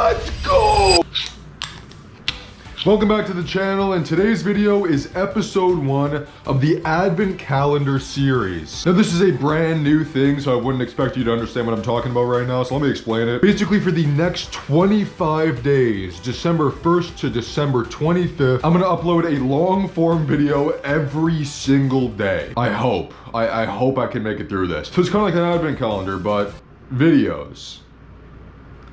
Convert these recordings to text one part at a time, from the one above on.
Let's go! Welcome back to the channel, and today's video is episode 1 of the Advent Calendar series. Now this is a brand new thing, so I wouldn't expect you to understand what I'm talking about right now, so let me explain it. Basically, for the next 25 days, December 1st to December 25th, I'm gonna upload a long form video every single day. I hope I can make it through this. So it's kind of like an Advent calendar, but videos.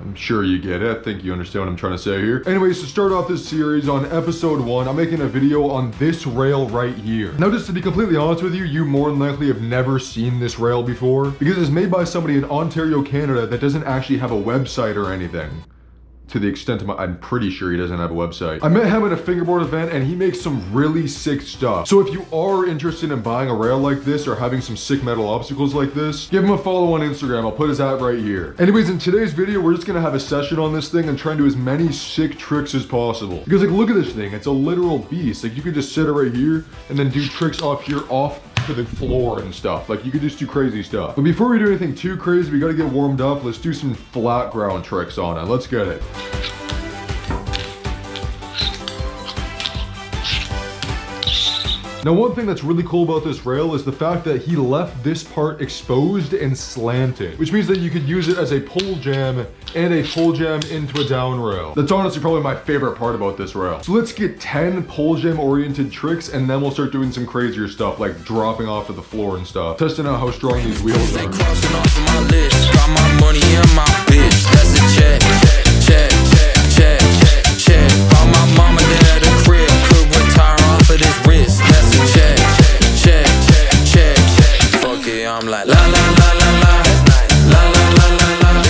I'm sure you get it. I think you understand what I'm trying to say here. Anyways, to start off this series on episode 1, I'm making a video on this rail right here. Now, just to be completely honest with you, you more than likely have never seen this rail before because it's made by somebody in Ontario, Canada that doesn't actually have a website or anything. To the extent of I'm pretty sure he doesn't have a website. I met him at a Fingerboard event and he makes some really sick stuff. So if you are interested in buying a rail like this or having some sick metal obstacles like this, give him a follow on Instagram. I'll put his ad right here. Anyways, in today's video, we're just gonna have a session on this thing and try and do as many sick tricks as possible. Because like, look at this thing, it's a literal beast. Like you could just sit it right here and then do tricks off here, off to the floor and stuff. Like you could just do crazy stuff. But before we do anything too crazy, we gotta get warmed up. Let's do some flat ground tricks on it. Let's get it. Now, one thing that's really cool about this rail is the fact that he left this part exposed and slanted, which means that you could use it as a pole jam and a pole jam into a down rail. That's honestly probably my favorite part about this rail. So let's get 10 pole jam oriented tricks and then we'll start doing some crazier stuff like dropping off to the floor and stuff. Testing out how strong these wheels are. Crossing off of my list, got my money and my bitch. That's a check, check, check, check. All my mama there at the crib could retire off of this wrist. That's a check, check, check. Fuck it, I'm like la la la la la, la la la la la.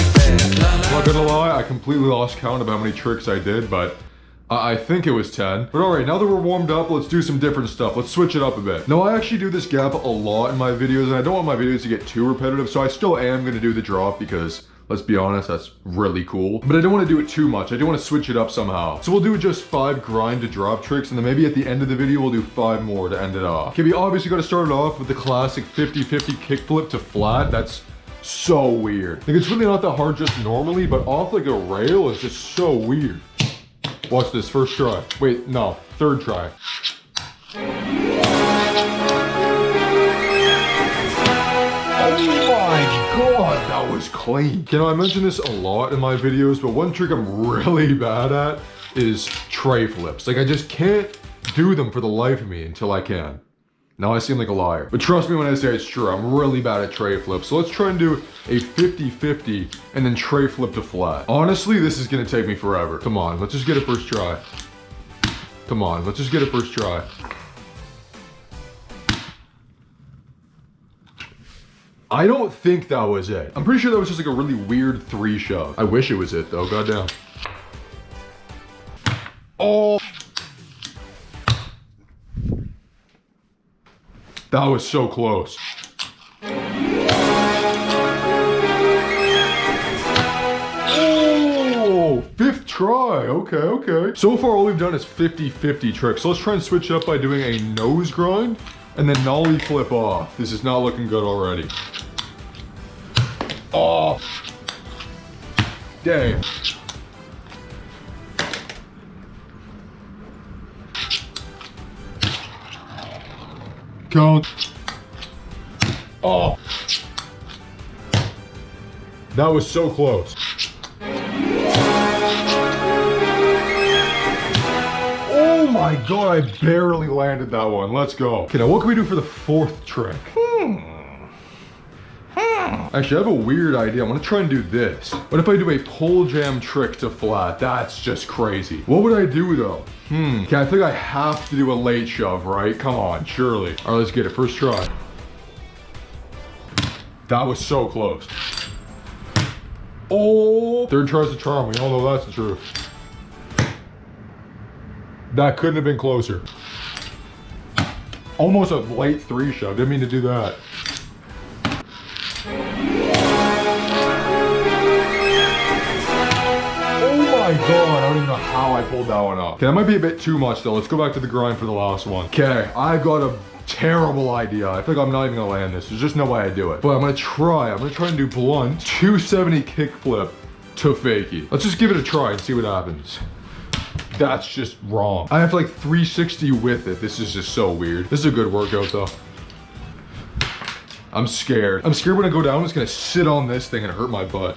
I'm not gonna lie, I completely lost count of how many tricks I did, but I think it was 10. But alright, now that we're warmed up, let's do some different stuff. Let's switch it up a bit. Now, I actually do this gap a lot in my videos, and I don't want my videos to get too repetitive, so I still am gonna do the drop because, let's be honest, that's really cool. But I don't want to do it too much. I do want to switch it up somehow. So we'll do just 5 grind to drop tricks, and then maybe at the end of the video, we'll do 5 more to end it off. Okay, we obviously got to start it off with the classic 50-50 kickflip to flat. That's so weird. Like, it's really not that hard just normally, but off like a rail is just so weird. Watch this, first try. Wait, no, third try. God, that was clean. You know, I mention this a lot in my videos, but one trick I'm really bad at is tray flips. Like, I just can't do them for the life of me until I can. Now I seem like a liar. But trust me when I say it's true, I'm really bad at tray flips. So let's try and do a 50-50 and then tray flip to flat. Honestly, this is gonna take me forever. Come on, let's just get it first try. Come on, let's just get it first try. I don't think that was it. I'm pretty sure that was just like a really weird 3 shove. I wish it was it though, goddamn. Oh! That was so close. Oh, 5th try, okay. So far all we've done is 50-50 tricks. So let's try and switch it up by doing a nose grind and then nollie flip off. This is not looking good already. Oh, dang. Count. Oh. That was so close. Oh my God, I barely landed that one. Let's go. Okay, now what can we do for the 4th trick? Actually, I have a weird idea. I'm gonna try and do this. What if I do a pole jam trick to flat? That's just crazy. What would I do though? Okay, I think I have to do a late shove, right? Come on, surely. All right, let's get it. First try. That was so close. Oh, 3rd try's the charm. We all know that's the truth. That couldn't have been closer. Almost a late 3 shove. Didn't mean to do that. My God, I don't even know how I pulled that one off. Okay, that might be a bit too much though. Let's go back to the grind for the last one. Okay, I got a terrible idea. I think I'm not even gonna land this. There's just no way I do it. But I'm gonna try and do blunt 270 kickflip to fakie. Let's just give it a try and see what happens. That's just wrong. I have to like 360 with it. This is just so weird. This is a good workout though. I'm scared. I'm scared when I go down, it's gonna sit on this thing and hurt my butt.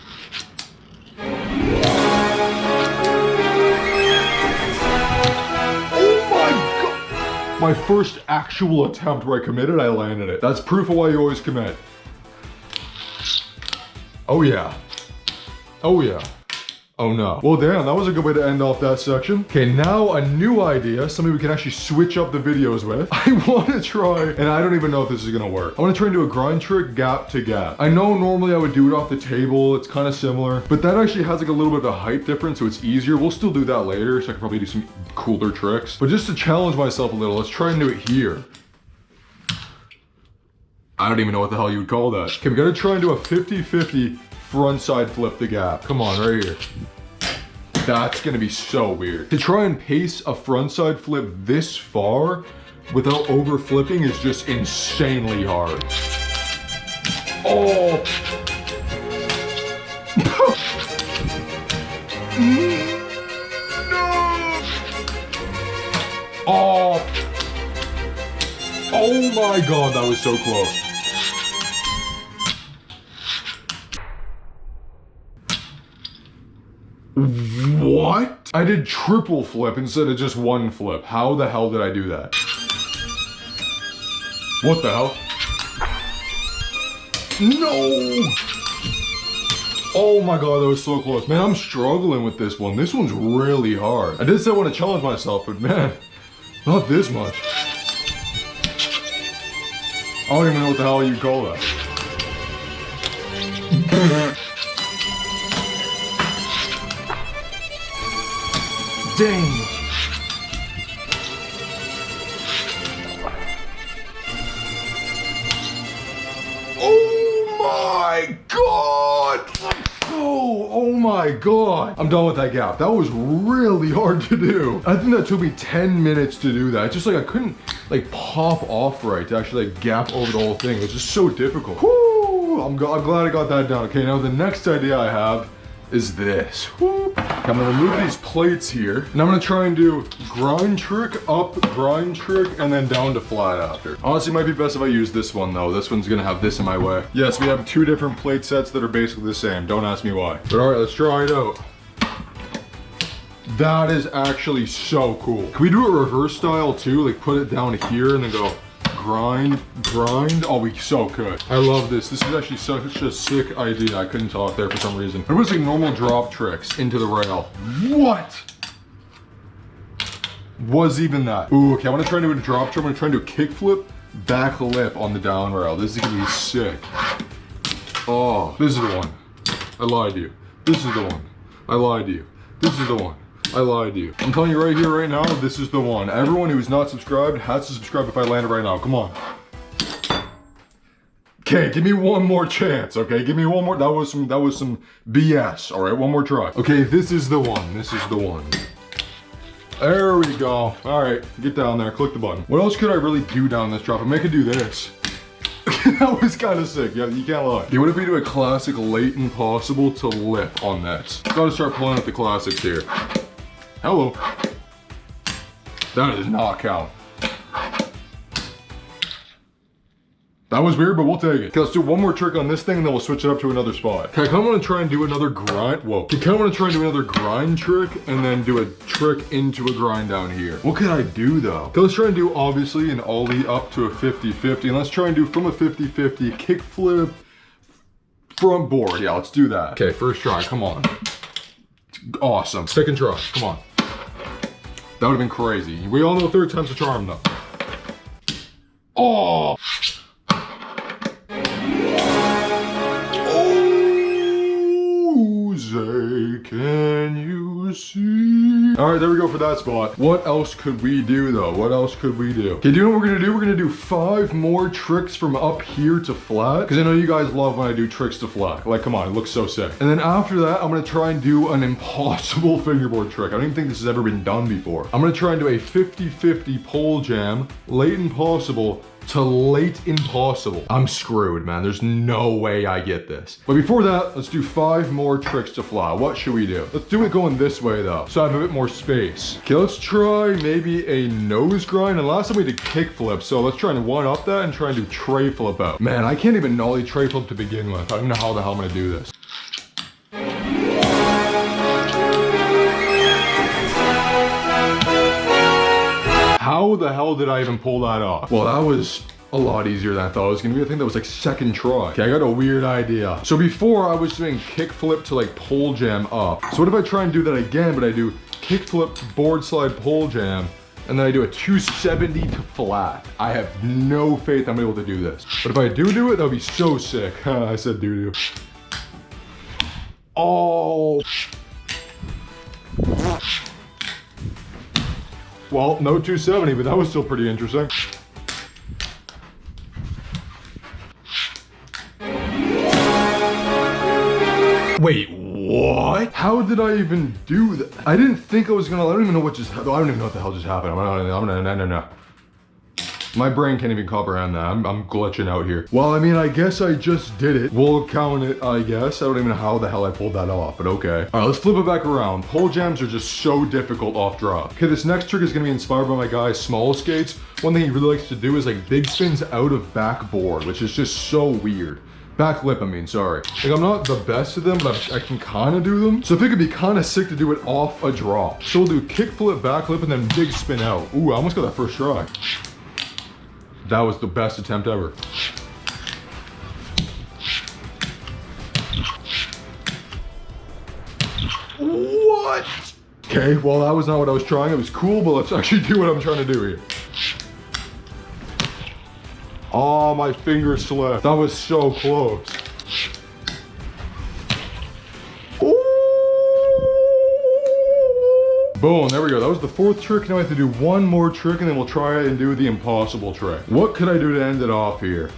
Oh my God. My first actual attempt where I committed, I landed it. That's proof of why you always commit. Oh yeah. Oh yeah. Oh no. Well damn, that was a good way to end off that section. Okay, now a new idea, something we can actually switch up the videos with. I want to try, and I don't even know if this is gonna work. I want to try and do a grind trick gap to gap. I know normally I would do it off the table, it's kind of similar, but that actually has like a little bit of a height difference, so it's easier. We'll still do that later, so I can probably do some cooler tricks. But just to challenge myself a little, let's try and do it here. I don't even know what the hell you would call that. Okay, we gotta try and do a 50-50 front side flip the gap. Come on, right here. That's gonna be so weird. To try and pace a front side flip this far without over flipping is just insanely hard. Oh. No. Oh. Oh my God, that was so close. What? I did triple flip instead of just one flip. How the hell did I do that? What the hell? No! Oh my God, that was so close. Man, I'm struggling with this one. This one's really hard. I did say I want to challenge myself, but man, not this much. I don't even know what the hell you call that. Dang. Oh my God. Oh my God. I'm done with that gap. That was really hard to do. I think that took me 10 minutes to do that. It's just like I couldn't like pop off right to actually like gap over the whole thing. It was just so difficult. Woo! I'm glad I got that done. Okay, now the next idea I have is this. Woo. I'm gonna remove these plates here, and I'm gonna try and do grind trick, up, grind trick, and then down to flat after. Honestly, it might be best if I use this one though. This one's gonna have this in my way. Yes, we have two different plate sets that are basically the same. Don't ask me why. But all right, let's try it out. That is actually so cool. Can we do a reverse style too? Like put it down here and then go grind, grind. Oh, we so could. I love this. This is actually such a sick idea. I couldn't talk there for some reason. It was like normal drop tricks into the rail. What? Was even that? Ooh, okay, I want to try and do a drop trick. I'm going to try and do a kick flip, back lip on the down rail. This is going to be sick. Oh, this is the one. I lied to you. This is the one. I lied to you. This is the one. I lied to you. I'm telling you right here, right now, this is the one. Everyone who's not subscribed has to subscribe if I land it right now. Come on. Okay, give me one more chance, okay? Give me one more. That was some BS. All right, one more try. Okay, this is the one. This is the one. There we go. All right, get down there. Click the button. What else could I really do down this drop? I mean, I could do this. That was kind of sick. Yeah, you can't lie. Okay, what if we do a classic late impossible to lip on this? Gotta start pulling out the classics here. Hello. That does not count. That was weird, but we'll take it. Okay, let's do one more trick on this thing and then we'll switch it up to another spot. Okay, I kind of want to try and do another grind. Whoa. Okay, I kind of want to try and do another grind trick and then do a trick into a grind down here. What could I do though? Okay, let's try and do obviously an ollie up to a 50-50. And let's try and do from a 50-50 kick flip front board. Yeah, let's do that. Okay, first try. Come on. Awesome. Second try. Come on. That would have been crazy. We all know third time's a charm though. Oh! Can you see? All right, there we go for that spot. What else could we do though? What else could we do? Okay, do you know what we're gonna do? We're gonna do 5 more tricks from up here to flat. Because I know you guys love when I do tricks to flat. Like, come on, it looks so sick. And then after that, I'm gonna try and do an impossible fingerboard trick. I don't even think this has ever been done before. I'm gonna try and do a 50-50 pole jam, late impossible, to late impossible. I'm screwed, man. There's no way I get this. But before that, let's do 5 more tricks to fly. What should we do? Let's do it going this way though, so I have a bit more space. Okay, let's try maybe a nose grind. And last time we did kick flip, so let's try and one up that and try and do tray flip out. Man, I can't even nollie tray flip to begin with. I don't know how the hell I'm gonna do this. How the hell did I even pull that off? Well, that was a lot easier than I thought it was gonna be. I think that was like second try. Okay, I got a weird idea. So before I was doing kick flip to like pole jam up. So what if I try and do that again, but I do kick flip, board slide, pole jam, and then I do a 270 to flat. I have no faith I'm able to do this. But if I do it, that would be so sick. I said doo-doo. Oh. Well, no 270, but that was still pretty interesting. Wait, what? How did I even do that? I didn't think I was gonna, I don't even know what just happened. I don't even know what the hell just happened. No. My brain can't even comprehend that. I'm glitching out here. Well, I mean, I guess I just did it. We'll count it, I guess. I don't even know how the hell I pulled that off, but okay. All right, let's flip it back around. Pole jams are just so difficult off drop. Okay, this next trick is gonna be inspired by my guy's small skates. One thing he really likes to do is like big spins out of backboard, which is just so weird. Back lip, I mean, sorry. Like, I'm not the best at them, but I can kind of do them. So I think it'd be kind of sick to do it off a drop. So we'll do kick flip, back lip, and then big spin out. Ooh, I almost got that first try. That was the best attempt ever. What? Okay, well, that was not what I was trying. It was cool, but let's actually do what I'm trying to do here. Oh, my finger slipped. That was so close. Boom, there we go. That was the 4th trick. Now I have to do one more trick and then we'll try and do the impossible trick. What could I do to end it off here?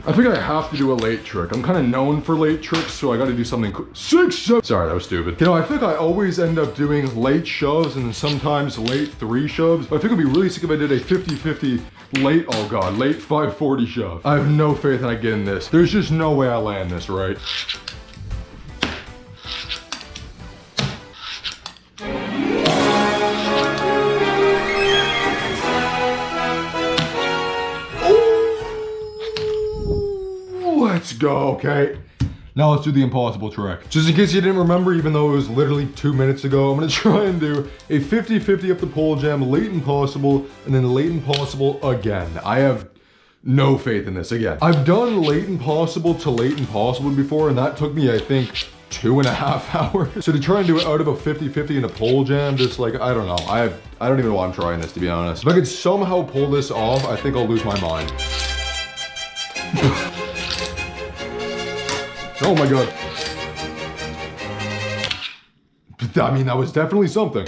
I think I have to do a late trick. I'm kind of known for late tricks, so I got to do something cool. 6, 7. Sorry, that was stupid. You know, I think I always end up doing late shoves and sometimes late 3 shoves. But I think it'd be really sick if I did a 50-50 late, oh God, late 540 shove. I have no faith in I get in this. There's just no way I land this, right? Let's go, okay. Now let's do the impossible trick. Just in case you didn't remember, even though it was literally 2 minutes ago, I'm gonna try and do a 50-50 up the pole jam, late impossible, and then late impossible again. I have no faith in this again. I've done late impossible to late impossible before, and that took me, I think, 2.5 hours. So to try and do it out of a 50-50 in a pole jam, just like, I don't know. I don't even know why I'm trying this, to be honest. If I could somehow pull this off, I think I'll lose my mind. Oh my God. I mean, that was definitely something.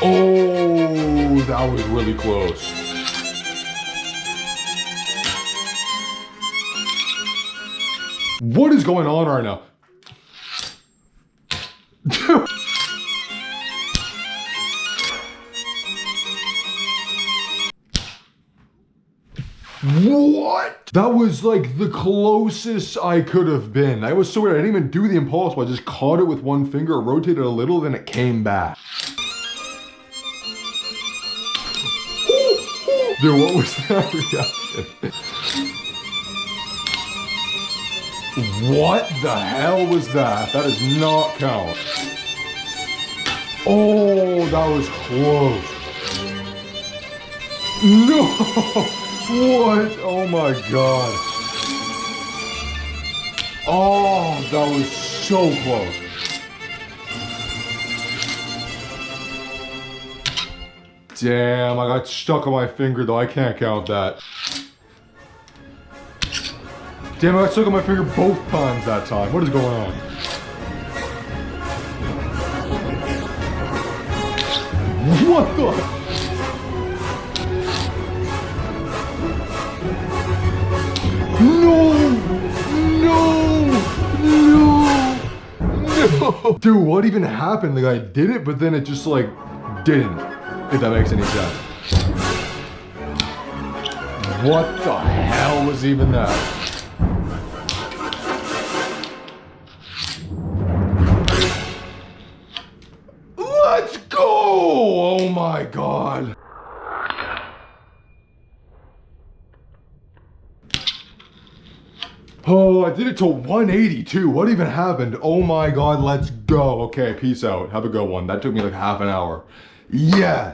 Oh, that was really close. What is going on right now? What? That was like the closest I could have been. That was so weird. I didn't even do the impossible. I just caught it with one finger, rotated a little, then it came back. Dude, what was that reaction? What the hell was that? That does not count. Oh, that was close. No! What? Oh my God. Oh, that was so close. Damn, I got stuck on my finger though. I can't count that. Damn, I got stuck on my finger both times that time. What is going on? What the? No! Dude, what even happened? Like, I did it, but then it just like didn't, if that makes any sense. What the hell was even that? Let's go! Oh my God. Oh, I did it to 182. What even happened? Oh my God, let's go. Okay, peace out. Have a good one. That took me like half an hour. Yes.